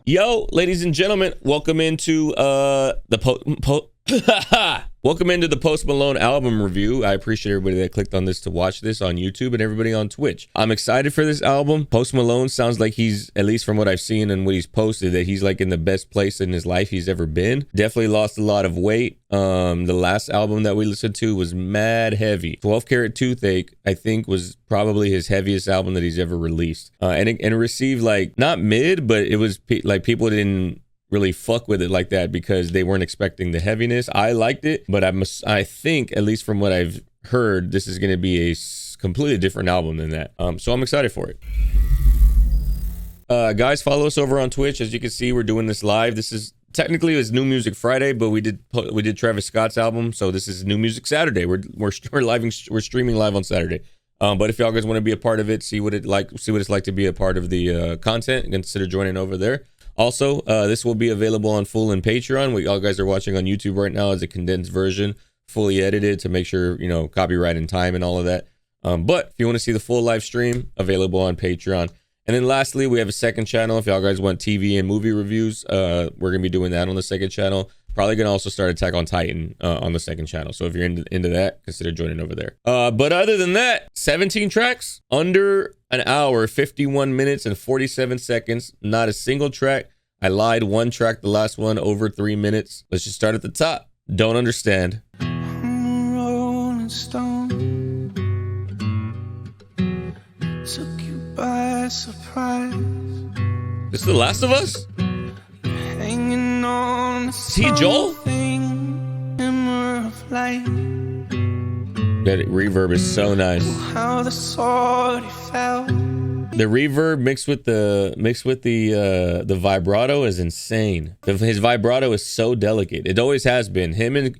Yo, ladies and gentlemen, welcome into welcome into the Post Malone album review. I appreciate everybody that clicked on this to watch this on YouTube and everybody on Twitch. I'm excited for this album. Post Malone sounds like he's, at least from what I've seen and what he's posted, that he's like in the best place in his life he's ever been. Definitely lost a lot of weight. The last album that we listened to was mad heavy. 12 Karat Toothache, I think, was probably his heaviest album that he's ever released. And it received like, not mid, but it was like people didn't really fuck with it like that because they weren't expecting the heaviness. I liked it, but I think, at least from what I've heard, this is going to be a completely different album than that. So I'm excited for it. Guys, follow us over on Twitch. As you can see, we're doing this live. This is technically it's New Music Friday, but we did Travis Scott's album, so this is New Music Saturday. We're streaming live on Saturday. But if y'all guys want to be a part of it, see what it's like to be a part of the content, consider joining over there. Also, this will be available on full and Patreon. What y'all guys are watching on YouTube right now is a condensed version, fully edited to make sure, you know, copyright and time and all of that. But if you want to see the full live stream, available on Patreon. And then lastly, we have a second channel. If y'all guys want TV and movie reviews, we're going to be doing that on the second channel. Probably going to also start Attack on Titan on the second channel. So if you're into that, consider joining over there. But other than that, 17 tracks, under an hour, 51 minutes and 47 seconds. Not a single track. I lied, one track, the last one, over 3 minutes. Let's just start at the top. Don't Understand. I'm a rolling stone. Took you by surprise. This is The Last of Us? Hanging on See Joel? That reverb is so nice. How the sword fell. The reverb mixed with the vibrato is insane. His vibrato is so delicate. It always has been. Him and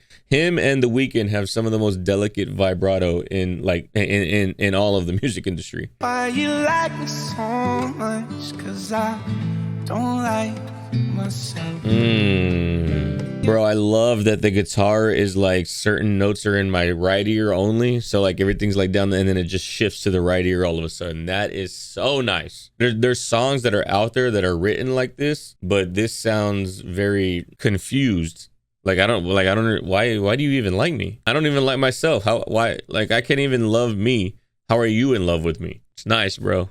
The Weeknd have some of the most delicate vibrato in all of the music industry. Why you like me so much? 'Cause I don't like myself. Bro, I love that the guitar is like certain notes are in my right ear only. So like everything's like down there and then it just shifts to the right ear all of a sudden. That is so nice. There's songs that are out there that are written like this, but this sounds very confused. Why do you even like me? I don't even like myself. Why? Like I can't even love me. How are you in love with me? It's nice, bro.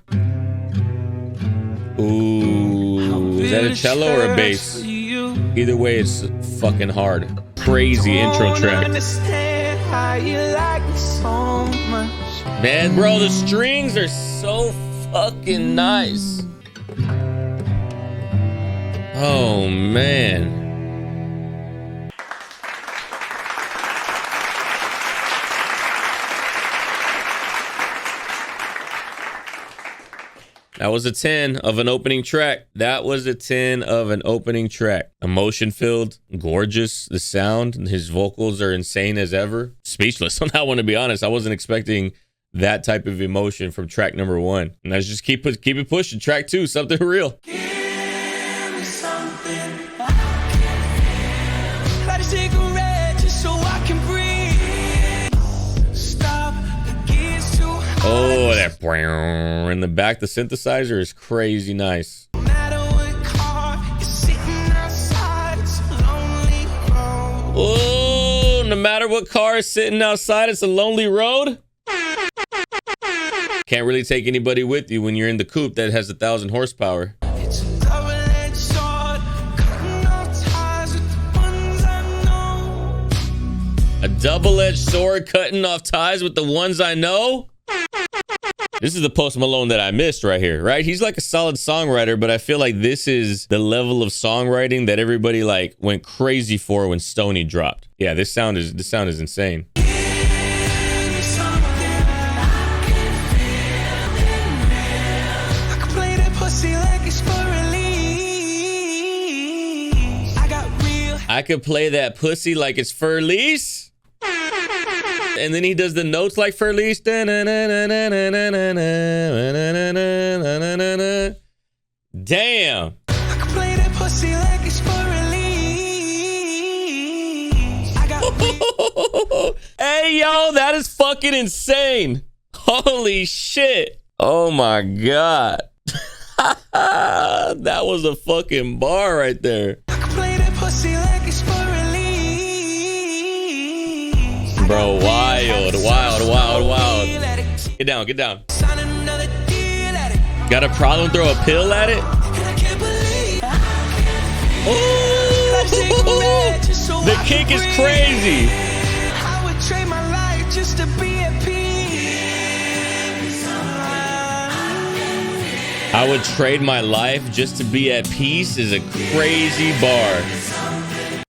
Ooh, is that a cello or a bass? Either way, it's fucking hard. Crazy intro track. Man, bro, the strings are so fucking nice. Oh, man. That was a 10 of an opening track. That was a 10 of an opening track. Emotion-filled, gorgeous. The sound, his vocals are insane as ever. Speechless on that one, to be honest. I wasn't expecting that type of emotion from track number 1. And let's just keep it pushing. Track 2, something real. Give me something I can feel. Light a cigarette just so I can breathe. Stop, it gets too hot. Oh, that in the back, the synthesizer is crazy nice. No matter what car is sitting outside, it's a lonely road. Oh, no matter what car is sitting outside, it's a lonely road. Can't really take anybody with you when you're in the coupe that has 1,000 horsepower. It's a double-edged sword, cutting off ties with the ones I know. A double-edged sword cutting off ties with the ones I know. This is the Post Malone that I missed right here, right? He's like a solid songwriter, but I feel like this is the level of songwriting that everybody like went crazy for when Stoney dropped. Yeah, this sound is insane. Give me something I can feel in real. I can play that pussy like it's for release. I got real. I could play that pussy like it's Furlease. And then he does the notes like Furlease. Damn. I can play that pussy like it's for release. I got Hey, yo, that is fucking insane. Holy shit. Oh my God. That was a fucking bar right there. Bro, wild. Get down, get down. Got a problem, throw a pill at it? Ooh, the kick is crazy. I would trade my life just to be at peace. I would trade my life just to be at peace is a crazy bar.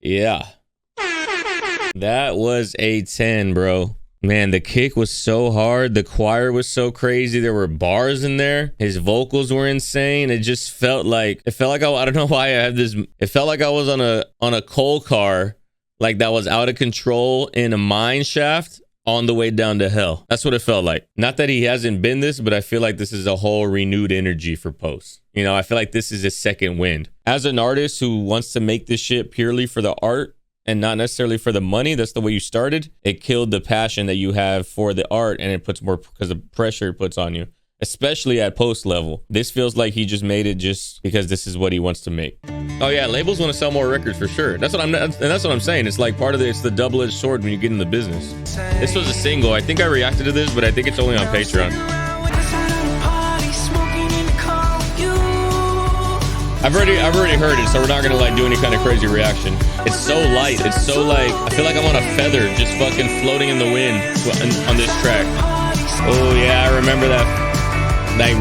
Yeah. That was a 10, bro. Man, the kick was so hard. The choir was so crazy. There were bars in there. His vocals were insane. It just felt like, I don't know why I have this. It felt like I was on a coal car, like that was out of control in a mine shaft on the way down to hell. That's what it felt like. Not that he hasn't been this, but I feel like this is a whole renewed energy for Post. You know, I feel like this is his second wind. As an artist who wants to make this shit purely for the art, and not necessarily for the money, that's the way you started, it killed the passion that you have for the art, and it puts more, because of pressure it puts on you, especially at Post level. This feels like he just made it just because this is what he wants to make. Oh yeah, labels want to sell more records for sure. That's what I'm saying. It's like part of it's the double-edged sword when you get in the business. This was a single. I think I reacted to this, but I think it's only on Patreon. I've already heard it, so we're not gonna like do any kind of crazy reaction. It's so light. It's so like, I feel like I'm on a feather just fucking floating in the wind on this track. Oh yeah, I remember that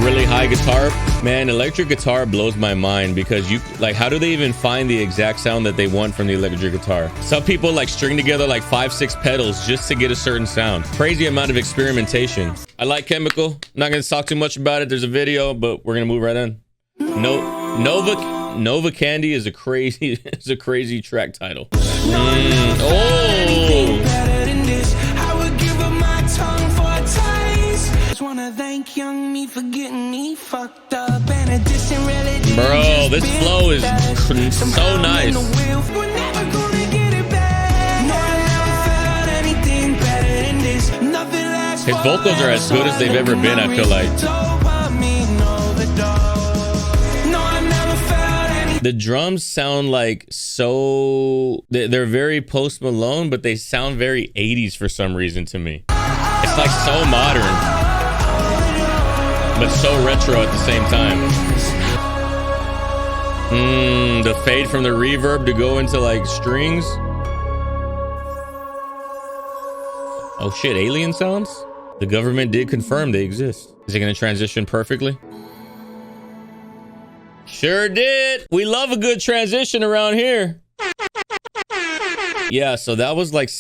really high guitar. Man, electric guitar blows my mind because you like, how do they even find the exact sound that they want from the electric guitar? Some people like string together like 5-6 pedals just to get a certain sound. Crazy amount of experimentation. I like Chemical. I'm not gonna talk too much about it. There's a video, but we're gonna move right in. Novacandy is a crazy track title. Bro, this flow is so nice. His vocals are as good as they've ever been, I feel like. The drums sound like they're very Post Malone, but they sound very 80s for some reason to me. It's like so modern, but so retro at the same time. The fade from the reverb to go into like strings. Oh shit, alien sounds? The government did confirm they exist. Is it gonna transition perfectly? Sure did. We love a good transition around here. Yeah, so that was like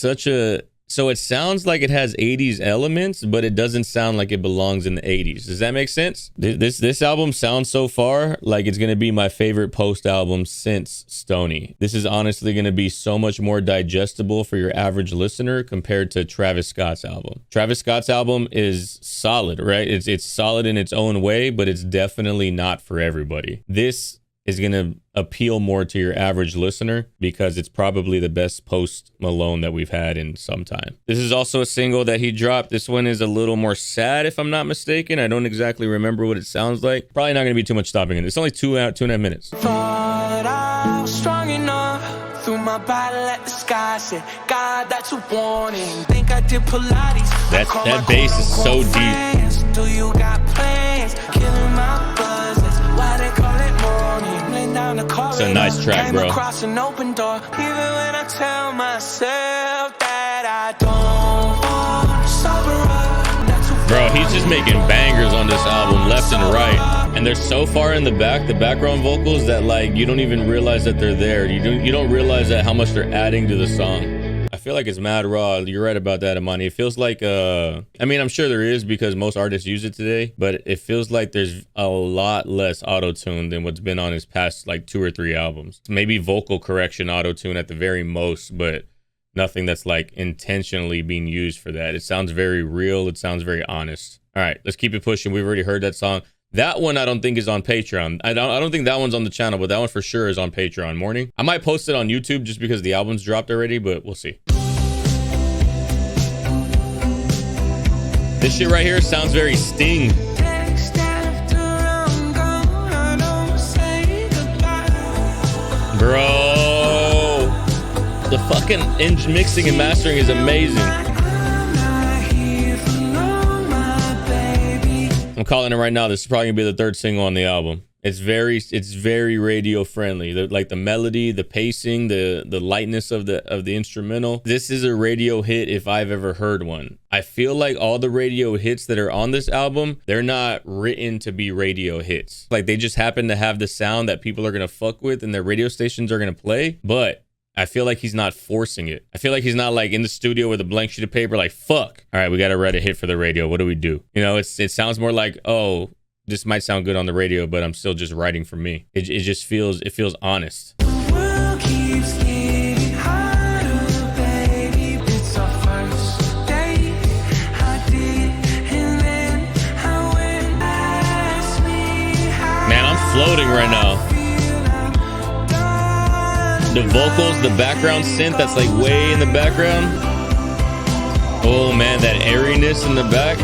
so it sounds like it has 80s elements, but it doesn't sound like it belongs in the 80s. Does that make sense? This album sounds so far like it's going to be my favorite Post album since Stoney. This is honestly going to be so much more digestible for your average listener compared to Travis Scott's album. Travis Scott's album is solid, right? It's solid in its own way, but it's definitely not for everybody. This is going to appeal more to your average listener because it's probably the best Post Malone that we've had in some time. This is also a single that he dropped. This one is a little more sad, if I'm not mistaken. I don't exactly remember what it sounds like. Probably not going to be too much stopping in it. It's only 2.5 minutes. Thought I was strong enough. Threw my bottle at the sky. Said, God, that's a warning. Think I did Pilates. That bass is so deep. Do you got plans? Killing my buzz. That's why they call it mourning. It's a nice track, bro. Across an open door, even when I tell myself that I don't sober up. Bro, he's just making bangers on this album left and right, and they're so far in the back, the background vocals, that like you don't even realize that they're there. You don't realize that how much they're adding to the song. I feel like it's mad raw. You're right about that, Amani. It feels like I mean, I'm sure there is because most artists use it today, but it feels like there's a lot less auto-tune than what's been on his past like 2 or 3 albums. Maybe vocal correction auto-tune at the very most, but nothing that's like intentionally being used for that. It sounds very real. It sounds very honest. All right, let's keep it pushing. We've already heard that song. That one I don't think is on Patreon. I don't think that one's on the channel, but that one for sure is on Patreon. Mourning. I might post it on YouTube just because the album's dropped already, but we'll see. This shit right here sounds very Sting. The fucking mixing and mastering is amazing. I'm calling it right now. This is probably gonna be the third single on the album. It's very radio friendly. Like the melody, the pacing, the lightness of the instrumental. This is a radio hit if I've ever heard one. I feel like all the radio hits that are on this album, they're not written to be radio hits. Like they just happen to have the sound that people are gonna fuck with and their radio stations are gonna play. But I feel like he's not forcing it. I feel like he's not like in the studio with a blank sheet of paper like, fuck. All right, we gotta write a hit for the radio. What do we do? You know, it sounds more like, oh, this might sound good on the radio, but I'm still just writing for me. It just feels honest. World keeps getting harder, baby. It's our first date. I did, and then I went. Ask me how. Man, I'm floating right now. The vocals, the background synth that's like way in the background. Oh man, that airiness in the back.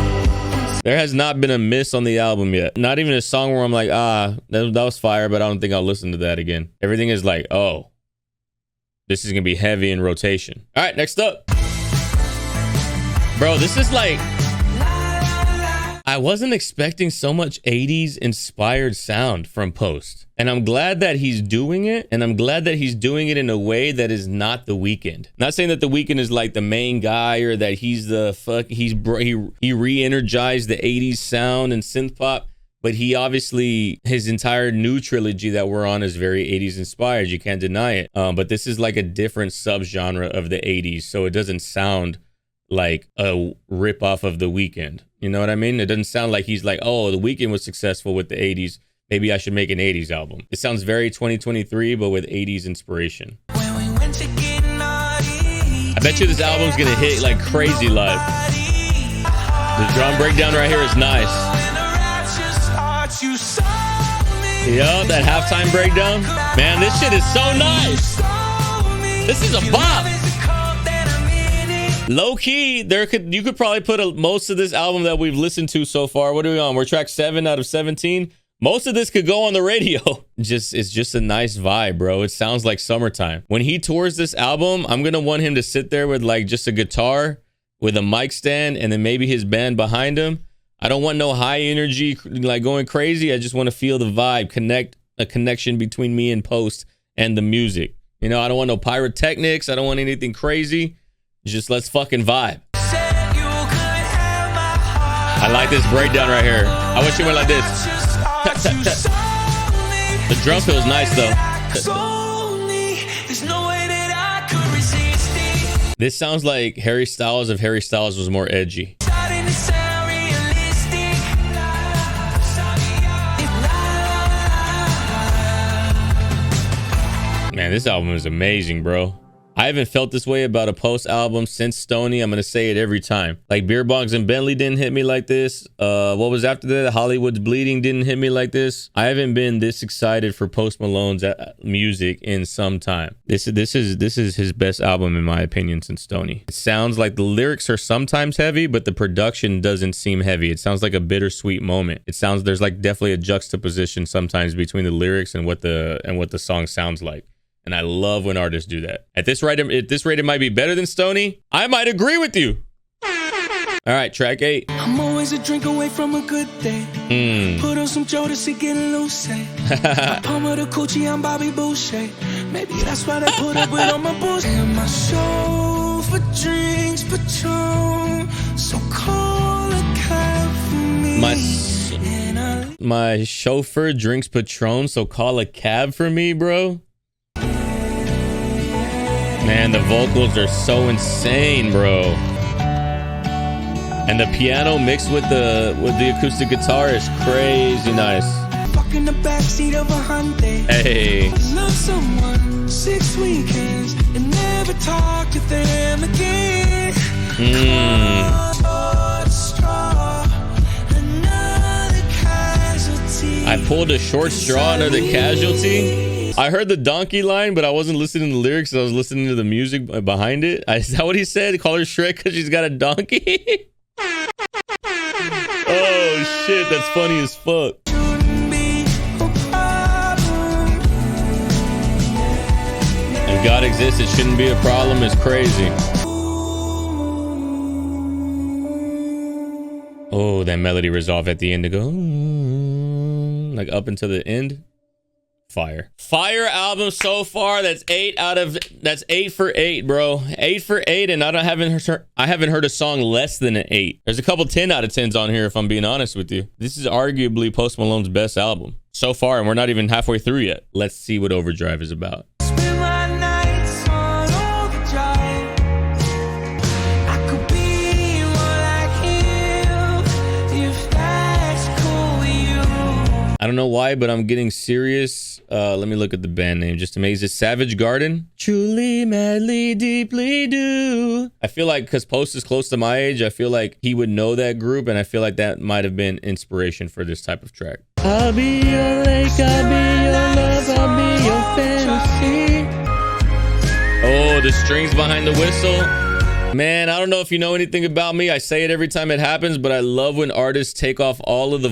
There has not been a miss on the album yet. Not even a song where I'm like, that was fire, but I don't think I'll listen to that again. Everything is like, oh, this is gonna be heavy in rotation. All right, next up. Bro, this is like, I wasn't expecting so much 80s inspired sound from Post. And I'm glad that he's doing it. And I'm glad that he's doing it in a way that is not The Weeknd. Not saying that The Weeknd is like the main guy or that he's the he re-energized the 80s sound and synth pop. But he obviously, his entire new trilogy that we're on is very 80s inspired. You can't deny it. But this is like a different subgenre of the 80s. So it doesn't sound like a rip off of The Weeknd. You know what I mean? It doesn't sound like he's like, oh, The Weeknd was successful with the 80s. Maybe I should make an 80s album. It sounds very 2023, but with 80s inspiration. I bet you this album's gonna hit like crazy live. The drum breakdown right here is nice. Yo, that halftime breakdown. Man, this shit is so nice. This is a bop. Low key, you could probably put most of this album that we've listened to so far. What are we on? We're track 7 out of 17. Most of this could go on the radio. It's just a nice vibe, bro. It sounds like summertime. When he tours this album, I'm gonna want him to sit there with like just a guitar with a mic stand and then maybe his band behind him. I don't want no high energy like going crazy. I just want to feel the vibe, a connection between me and Post and the music. You know, I don't want no pyrotechnics. I don't want anything crazy. Just let's fucking vibe. I like this breakdown right here. I wish it went like this. The drum feels nice though. This sounds like Harry Styles if Harry Styles was more edgy. Man, this album is amazing, bro. I haven't felt this way about a Post album since Stoney. I'm going to say it every time. Like Beer Bongs and Bentley didn't hit me like this. What was after that? Hollywood's Bleeding didn't hit me like this. I haven't been this excited for Post Malone's music in some time. This is his best album in my opinion since Stoney. It sounds like the lyrics are sometimes heavy, but the production doesn't seem heavy. It sounds like a bittersweet moment. It sounds there's like definitely a juxtaposition sometimes between the lyrics and what the song sounds like. And I love when artists do that. At this rate, it might be better than Stoney. I might agree with you. All right, track 8. I'm always a drink away from a good day. Put on some Jodeci, get loose. I'm with a coochie, I'm Bobby Boucher. Maybe that's why they put up with all my bullshit. And my chauffeur drinks Patron, so call a cab for me. My chauffeur drinks Patron, so call a cab for me, bro. Man, the vocals are so insane, bro. And the piano mixed with the acoustic guitar is crazy nice. Fucking the backseat of a Hyundai. Hey. Love someone 6 weekends and never talk to them again. I pulled a short straw under the casualty. I heard the donkey line, but I wasn't listening to the lyrics. I was listening to the music behind it. Is that what he said? Call her Shrek because she's got a donkey? Oh, shit. That's funny as fuck. If God exists, it shouldn't be a problem. It's crazy. Oh, that melody resolve at the end to go like up until the end. Fire album so far. That's 8 for 8, bro. 8 for 8, and I haven't heard a song less than an 8. There's a couple 10 out of 10s on here, if I'm being honest with you. This is arguably Post Malone's best album so far, and we're not even halfway through yet. Let's see what Overdrive is about. Spend my nights on overdrive. I could be more like him if that's cool with you. I don't know why, but I'm getting serious. Let me look at the band name just to make it. Is it Savage Garden? Truly, madly, deeply do. I feel like because Post is close to my age, I feel like he would know that group, and I feel like that might have been inspiration for this type of track. I'll be your lake, I'll be your love, I'll be your fantasy. Oh, the strings behind the whistle. Man, I don't know if you know anything about me. I say it every time it happens, but I love when artists take off all of the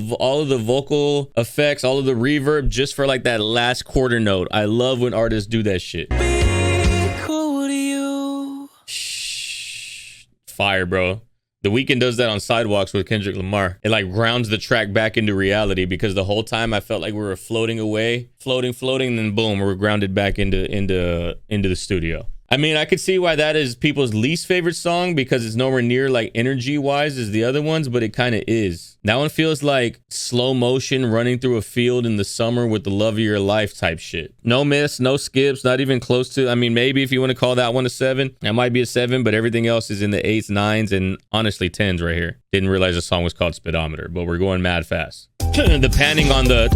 vocal effects, all of the reverb, just for like that last quarter note. I love when artists do that shit. Be cool to you. Shh. Fire, bro. The Weeknd does that on Sidewalks with Kendrick Lamar. It like grounds the track back into reality, because the whole time I felt like we were floating away, floating, and then boom, we're grounded back into the studio. I mean, I could see why that is people's least favorite song, because it's nowhere near like energy wise as the other ones, but it kind of is. That one feels like slow motion running through a field in the summer with the love of your life type shit. No miss, no skips, not even close to. I mean, maybe if you want to call that one a 7, that might be a 7, but everything else is in the 8s, 9s, and honestly 10s right here. Didn't realize the song was called Spedometer, but we're going mad fast. The panning on the.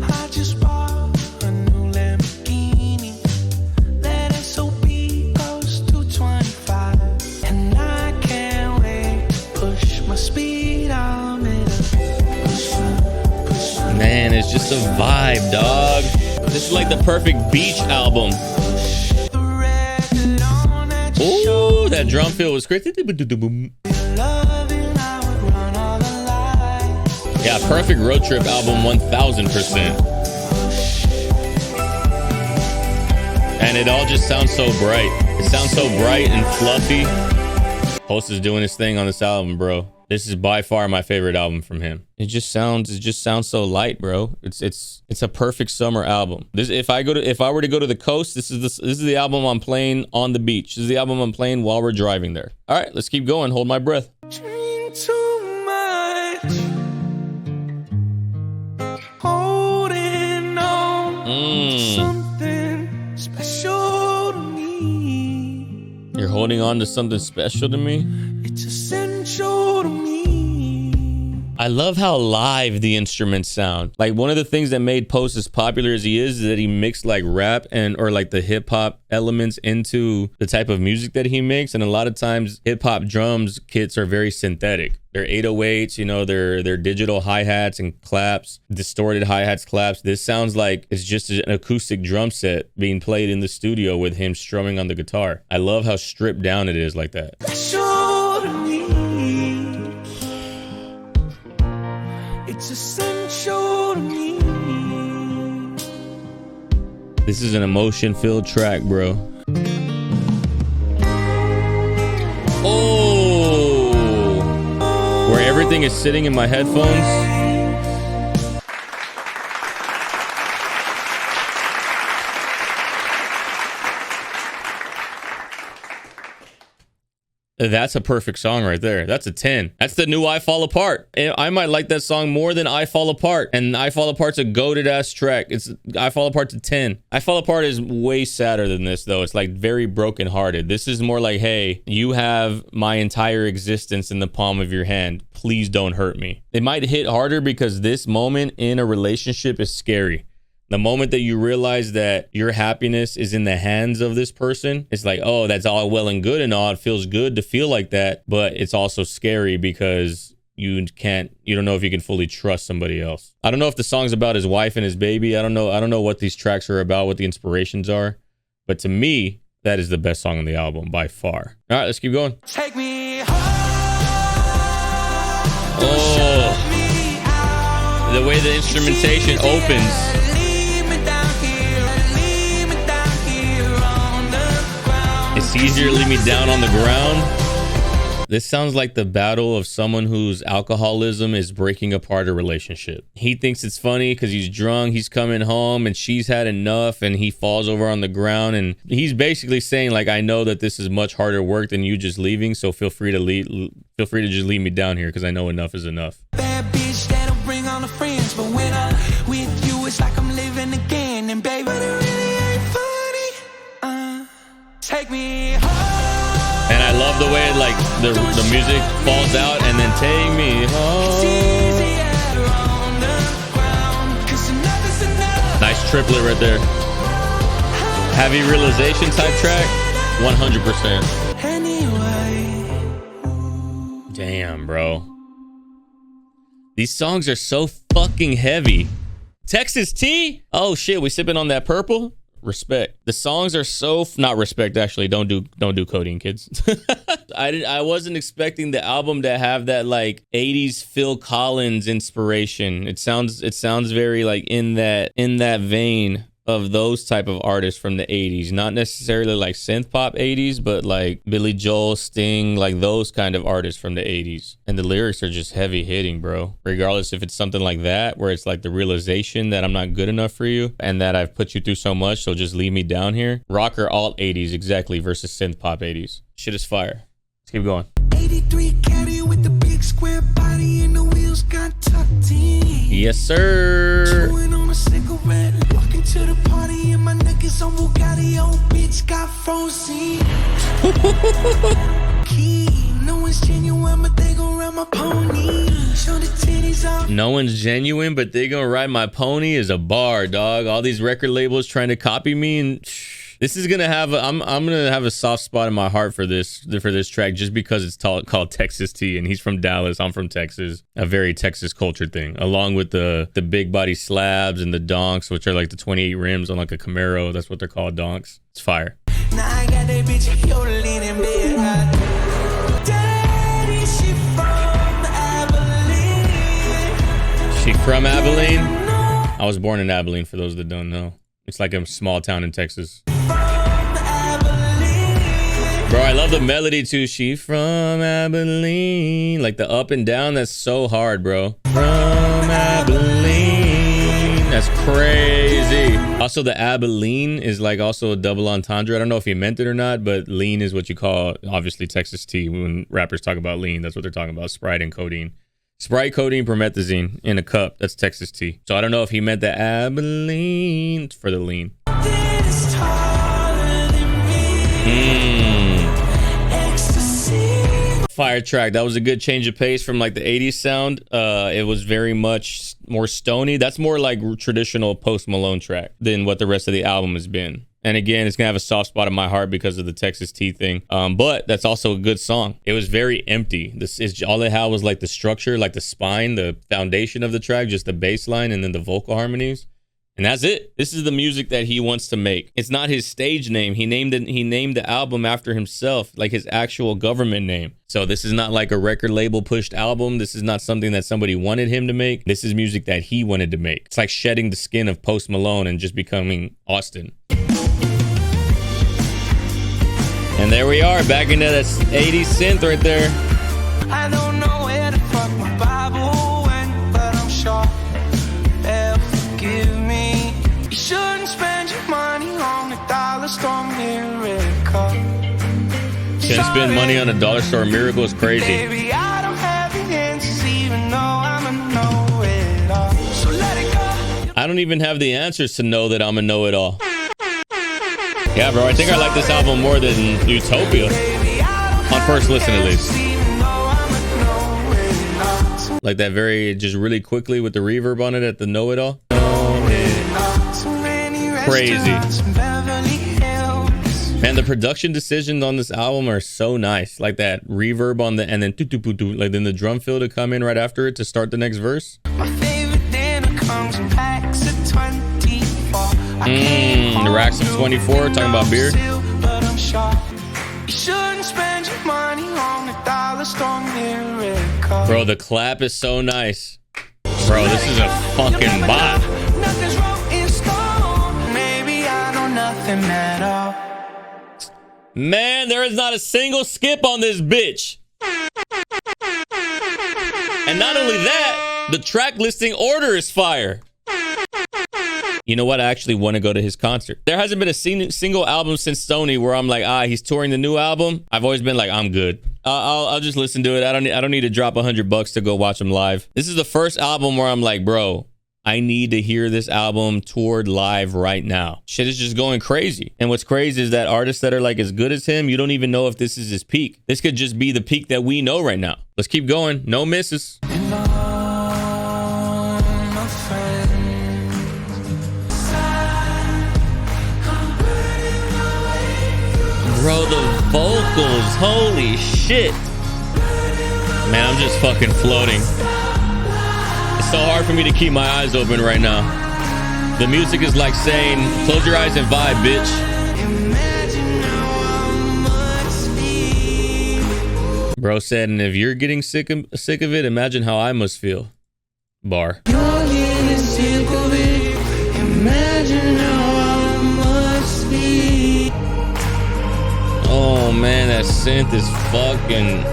I just bought a new Lamborghini. That SOB goes to 25, and I can't wait to push my speedometer. Man, it's just a vibe, dog. This is like the perfect beach album. Ooh, that drum fill was crazy. Yeah, perfect road trip album, 1000%. And it all just sounds so bright. It sounds so bright and fluffy. Post is doing his thing on this album, bro. This is by far my favorite album from him. It just sounds so light, bro. It's a perfect summer album. This if I were to go to the coast, this is the album I'm playing on the beach. This is the album I'm playing while we're driving there. All right, let's keep going. Hold my breath. Drink too much. Holding on to something special to me. You're holding on to something special to me? It's essential to me. I love how live the instruments sound. Like, one of the things that made Post as popular as he is that he mixed like rap or like the hip hop elements into the type of music that he makes. And a lot of times hip hop drums kits are very synthetic. They're 808s, you know, they're digital hi-hats and claps, distorted hi-hats, claps. This sounds like it's just an acoustic drum set being played in the studio with him strumming on the guitar. I love how stripped down it is like that. Special to me. It's essential to me. This is an emotion-filled track, bro. Oh, where everything is sitting in my headphones. That's a perfect song right there. That's a 10. That's the new I Fall Apart. I might like that song more than I Fall Apart. And I Fall Apart's a goated ass track. It's I Fall Apart's a 10. I Fall Apart is way sadder than this, though. It's like very brokenhearted. This is more like, hey, you have my entire existence in the palm of your hand. Please don't hurt me. It might hit harder because this moment in a relationship is scary. The moment that you realize that your happiness is in the hands of this person, it's like, oh, that's all well and good and all. It feels good to feel like that, but it's also scary because you don't know if you can fully trust somebody else. I don't know if the song's about his wife and his baby. I don't know what these tracks are about, what the inspirations are, but to me, that is the best song on the album by far. All right, let's keep going. Take me home. Oh, the way the instrumentation opens. easier to leave me down on the ground. This sounds like the battle of someone whose alcoholism is breaking apart a relationship. He thinks it's funny because he's drunk, he's coming home and she's had enough and he falls over on the ground and he's basically saying like, I know that this is much harder work than you just leaving, so feel free to just leave me down here because I know enough is enough. Bad bitch that'll bring on the friends, but when I'm with you it's like I'm living again. And baby, it really ain't funny. Take me home. And I love the way like the music falls out and then take me home. Nice triplet right there. Heavy realization type track. 100%. Damn, bro. These songs are so fucking heavy. Texas tea? Oh shit, we sipping on that purple? Respect. The songs are so not respect, actually. Don't do codeine, kids. I wasn't expecting the album to have that like 80s Phil Collins inspiration. It sounds very like in that vein of those type of artists from the 80s, not necessarily like synth pop 80s, but like Billy Joel, Sting, like those kind of artists from the 80s. And the lyrics are just heavy hitting, bro. Regardless if it's something like that, where it's like the realization that I'm not good enough for you and that I've put you through so much, so just leave me down here. Rock or alt 80s, exactly, versus synth pop 80s. Shit is fire. Let's keep going. 83 caddy with the big square body and the wheels got tucked in. Yes, sir. Chewing on a cigarette, walking to the party and my neck is on Bugatti. Old bitch got frozen. No one's genuine, but they gon' ride my pony. Show the titties off. No one's genuine, but they gonna ride my pony is a bar, dog. All these record labels trying to copy me, and this is gonna have I'm gonna have a soft spot in my heart for this track just because it's called Texas Tea, and he's from Dallas, I'm from Texas. A very Texas culture thing, along with the big body slabs and the donks, which are like the 28 rims on like a Camaro. That's what they're called, donks. It's fire. Now I got that bitch yodeling in bed. Daddy, she from Abilene. She from Abilene? I was born in Abilene, for those that don't know. It's like a small town in Texas. Bro, I love the melody too. She from Abilene. Like the up and down, that's so hard, bro. From Abilene. That's crazy. Also, the Abilene is like also a double entendre. I don't know if he meant it or not, but lean is what you call, obviously, Texas tea. When rappers talk about lean, that's what they're talking about. Sprite and codeine. Sprite, codeine, promethazine in a cup. That's Texas tea. So I don't know if he meant the Abilene for the lean. Fire track. That was a good change of pace from like the 80s sound. It was very much more stony. That's more like traditional Post Malone track than what the rest of the album has been. And again, it's gonna have a soft spot in my heart because of the Texas tea thing. But that's also a good song. It was very empty. This is all it had was like the structure, like the spine, the foundation of the track, just the bass line and then the vocal harmonies. And that's it. This is the music that he wants to make. It's not his stage name. He named the album after himself, like his actual government name. So this is not like a record label pushed album. This is not something that somebody wanted him to make. This is music that he wanted to make. It's like shedding the skin of Post Malone and just becoming Austin. And there we are, back into that 80s synth right there. I don't know where the fuck my Bible went, but I'm sure they'll forgive me. You shouldn't spend your money on a dollar store miracle. Shouldn't spend money on a dollar store miracle is crazy. Baby, I don't have the answers, even though I'm a know-it-all. So let it go. I don't even have the answers to know that I'm a know-it-all. Yeah, bro, I think I like this album more than Utopia. On first listen, at least. Like that just really quickly with the reverb on it at the know-it-all. Crazy. And the production decisions on this album are so nice. Like that reverb on the, and then like then the drum fill to come in right after it to start the next verse. My favorite dinner comes in packs of 24. The racks of 24, talking about beer. Bro, the clap is so nice. Bro, this is a fucking bop. Man, there is not a single skip on this bitch. And not only that, the track listing order is fire. You know what? I actually want to go to his concert. There hasn't been a single album since Sony where I'm like, he's touring the new album. I've always been like, I'm good. I'll just listen to it. I don't need to drop $100 to go watch him live. This is the first album where I'm like, bro, I need to hear this album toured live right now. Shit is just going crazy. And what's crazy is that artists that are like as good as him, you don't even know if this is his peak. This could just be the peak that we know right now. Let's keep going. No misses. Bro, the vocals, holy shit. Man, I'm just fucking floating. It's so hard for me to keep my eyes open right now. The music is like saying, close your eyes and vibe, bitch. Bro said, and if you're getting sick of it, imagine how I must feel. Bar. You're getting sick of it. Imagine how I must be. Oh man, that synth is fucking...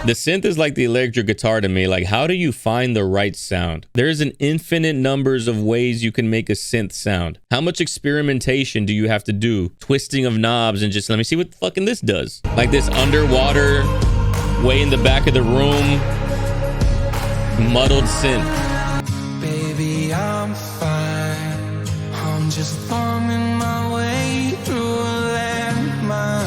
The synth is like the electric guitar to me. Like, how do you find the right sound? There's an infinite numbers of ways you can make a synth sound. How much experimentation do you have to do? Twisting of knobs and just let me see what fucking this does. Like this underwater, way in the back of the room, muddled synth. Baby, I'm fine. I'm just thumbing my way through a landmine.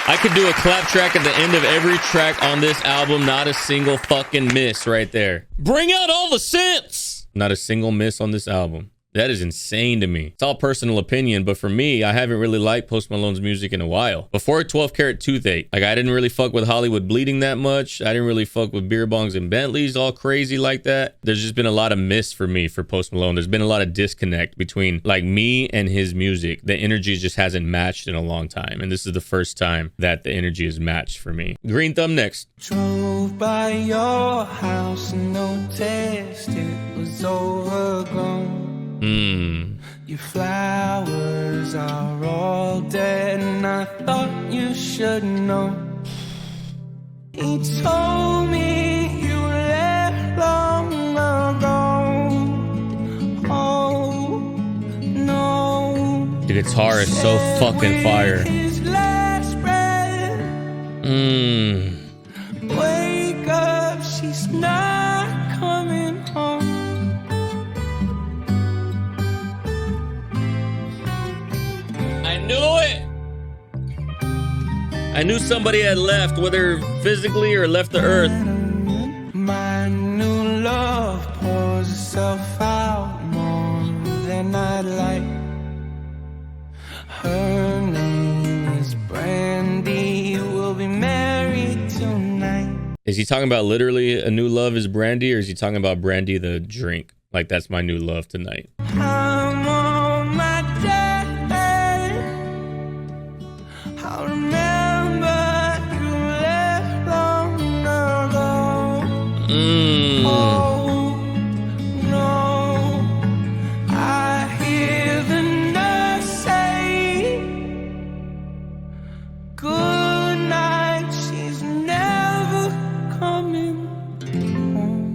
I could do a clap track at the end of every track on this album. Not a single fucking miss right there. Bring out all the synths. Not a single miss on this album. That is insane to me. It's all personal opinion, but for me, I haven't really liked Post Malone's music in a while. Before 12 Karat Toothache, like I didn't really fuck with Hollywood Bleeding that much. I didn't really fuck with Beer Bongs and Bentleys all crazy like that. There's just been a lot of miss for me for Post Malone. There's been a lot of disconnect between like me and his music. The energy just hasn't matched in a long time. And this is the first time that the energy is matched for me. Green Thumb next. Drove by your house and noticed it was overgrown. Your flowers are all dead and I thought you should know. He told me you left long ago. Oh no. The guitar is so fucking fire. Wake up, she's not coming home. I knew it. I knew somebody had left, whether physically or left the earth. My new love pours itself out more than I'd like. Her name is Brandy. We'll be married tonight. Is he talking about literally a new love is Brandy, or is he talking about Brandy the drink? Like that's my new love tonight. I'm on my day. I remember you left long ago. Oh no, I hear the nurse say good night. She's never coming home.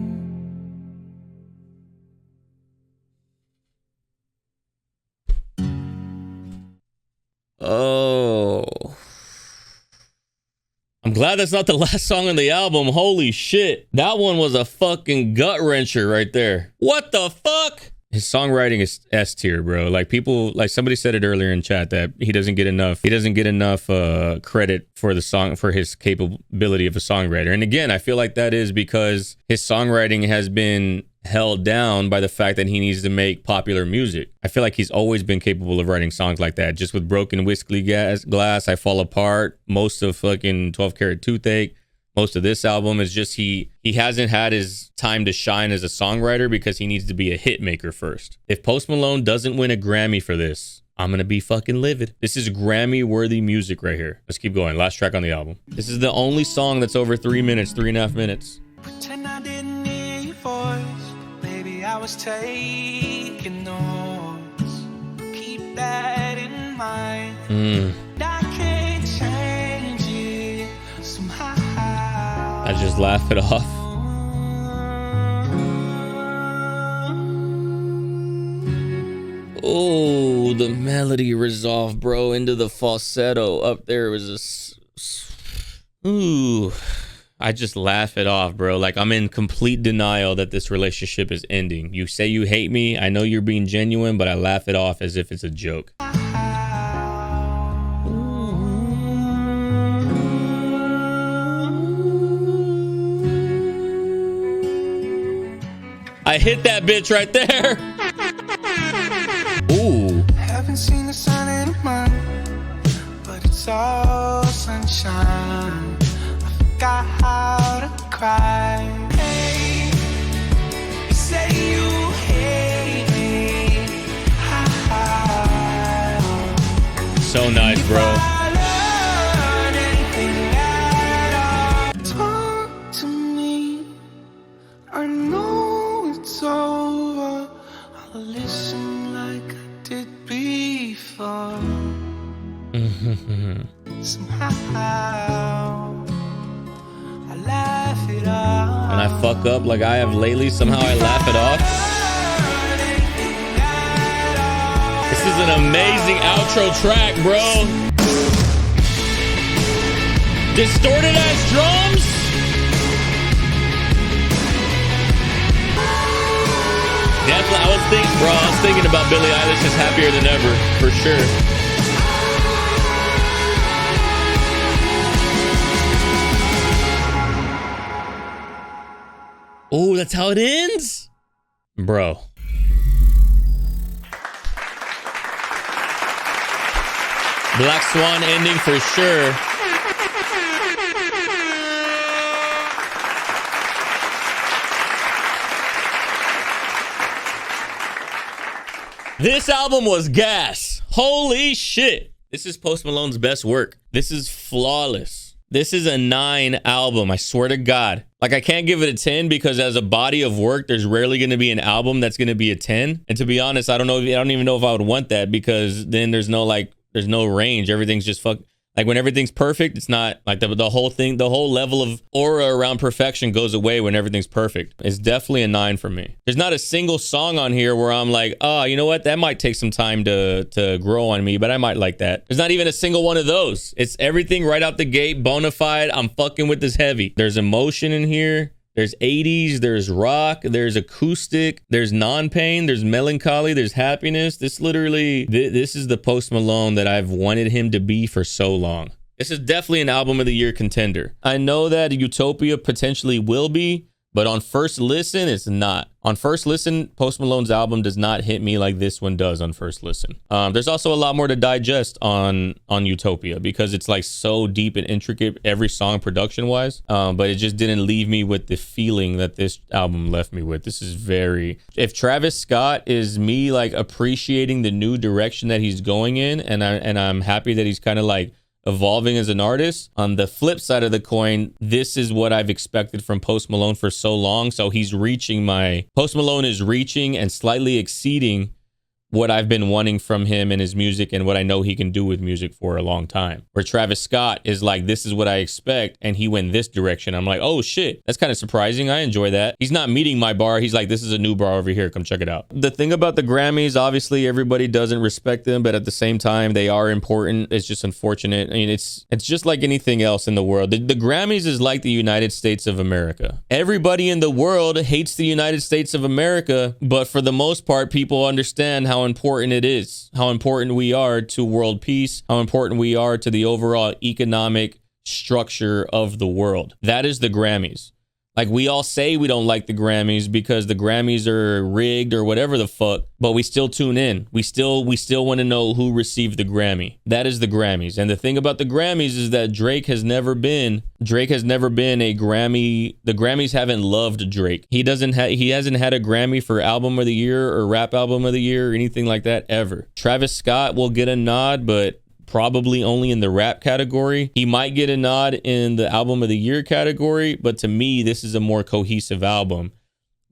Oh. I'm glad that's not the last song on the album. Holy shit. That one was a fucking gut wrencher right there. What the fuck? His songwriting is S tier, bro. Like people, like somebody said it earlier in chat that he doesn't get enough credit for the song, for his capability of a songwriter. And again, I feel like that is because his songwriting has been held down by the fact that he needs to make popular music. I feel like he's always been capable of writing songs like that. Just with Broken Whiskey Glass, I Fall Apart, most of fucking 12 Karat Toothache, most of this album is just he hasn't had his time to shine as a songwriter because he needs to be a hit maker first. If Post Malone doesn't win a Grammy for this, I'm gonna be fucking livid. This is Grammy worthy music right here. Let's keep going. Last track on the album. This is the only song that's over 3 minutes, 3.5 minutes. Pretend I didn't hear your voice, baby, I was taking notes. Keep that in mind. I can't change it somehow. I just laugh it off. Oh, the melody resolved, bro, into the falsetto. Up there was a... Ooh. I just laugh it off, bro. Like, I'm in complete denial that this relationship is ending. You say you hate me. I know you're being genuine, but I laugh it off as if it's a joke. I hit that bitch right there. Ooh. Haven't seen the sun in a month, but it's all sunshine. I forgot how to cry. Hey, you say you hate me. So nice, bro. Talk to me. I know it's over. I'll listen like I did before. Somehow I laugh it off. When I fuck up like I have lately, somehow I laugh it off. This is an amazing outro track, bro. Distorted ass drums. Definitely, I was thinking about Billie Eilish is Happier Than Ever, for sure. Oh, that's how it ends? Bro. Black Swan ending for sure. This album was gas. Holy shit. This is Post Malone's best work. This is flawless. This is a 9 album, I swear to God. Like, I can't give it a 10 because as a body of work, there's rarely going to be an album that's going to be a 10. And to be honest, I don't even know if I would want that, because then there's no range. Everything's just like, when everything's perfect, it's not like the whole thing, the whole level of aura around perfection goes away when everything's perfect. It's definitely a 9 for me. There's not a single song on here where I'm like, oh, you know what? That might take some time to grow on me, but I might like that. There's not even a single one of those. It's everything right out the gate, bona fide. I'm fucking with this heavy. There's emotion in here. There's 80s, there's rock, there's acoustic, there's non-pain, there's melancholy, there's happiness. This literally, this is the Post Malone that I've wanted him to be for so long. This is definitely an album of the year contender. I know that Utopia potentially will be, but on first listen, it's not. On first listen, Post Malone's album does not hit me like this one does on first listen. There's also a lot more to digest on Utopia because it's like so deep and intricate, every song production wise. But it just didn't leave me with the feeling that this album left me with. This is if Travis Scott is me like appreciating the new direction that he's going in, and I'm happy that he's kind of like evolving as an artist. On the flip side of the coin, this is what I've expected from Post Malone for so long. So Post Malone is reaching and slightly exceeding what I've been wanting from him and his music and what I know he can do with music for a long time. Where Travis Scott is like, this is what I expect, and he went this direction. I'm like, oh shit, that's kind of surprising. I enjoy that. He's not meeting my bar. He's like, this is a new bar over here. Come check it out. The thing about the Grammys, obviously everybody doesn't respect them, but at the same time, they are important. It's just unfortunate. I mean, it's just like anything else in the world. The Grammys is like the United States of America. Everybody in the world hates the United States of America, but for the most part, people understand how important it is, how important we are to world peace, how important we are to the overall economic structure of the world. That is the Grammys. Like, we all say we don't like the Grammys because the Grammys are rigged or whatever the fuck, but we still tune in. We still want to know who received the Grammy. That is the Grammys. And the thing about the Grammys is that Drake has never been a Grammy. The Grammys haven't loved Drake. He hasn't had a Grammy for album of the year or rap album of the year or anything like that ever. Travis Scott will get a nod, but probably only in the rap category. He might get a nod in the album of the year category, but to me, this is a more cohesive album.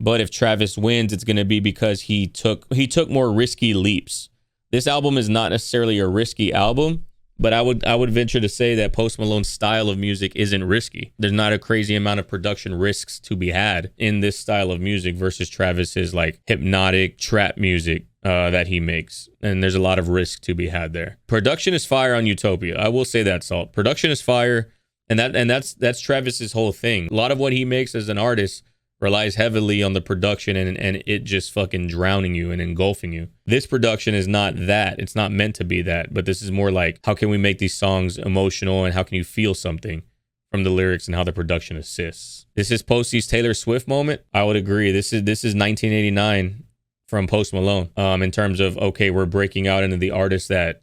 But if Travis wins, it's going to be because he took more risky leaps. This album is not necessarily a risky album, but I would venture to say that Post Malone's style of music isn't risky. There's not a crazy amount of production risks to be had in this style of music versus Travis's like hypnotic trap music that he makes. And there's a lot of risk to be had there. Production is fire on Utopia. I will say that, Salt. Production is fire, and that's Travis's whole thing. A lot of what he makes as an artist relies heavily on the production and it just fucking drowning you and engulfing you. This production is not that. It's not meant to be that, but this is more like, how can we make these songs emotional and how can you feel something from the lyrics and how the production assists. This is Posty's Taylor Swift moment. I would agree. This is 1989 from Post Malone in terms of, okay, we're breaking out into the artist that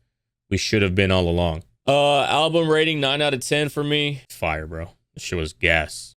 we should have been all along. Album rating 9 out of 10 for me. Fire, bro. This shit was gas.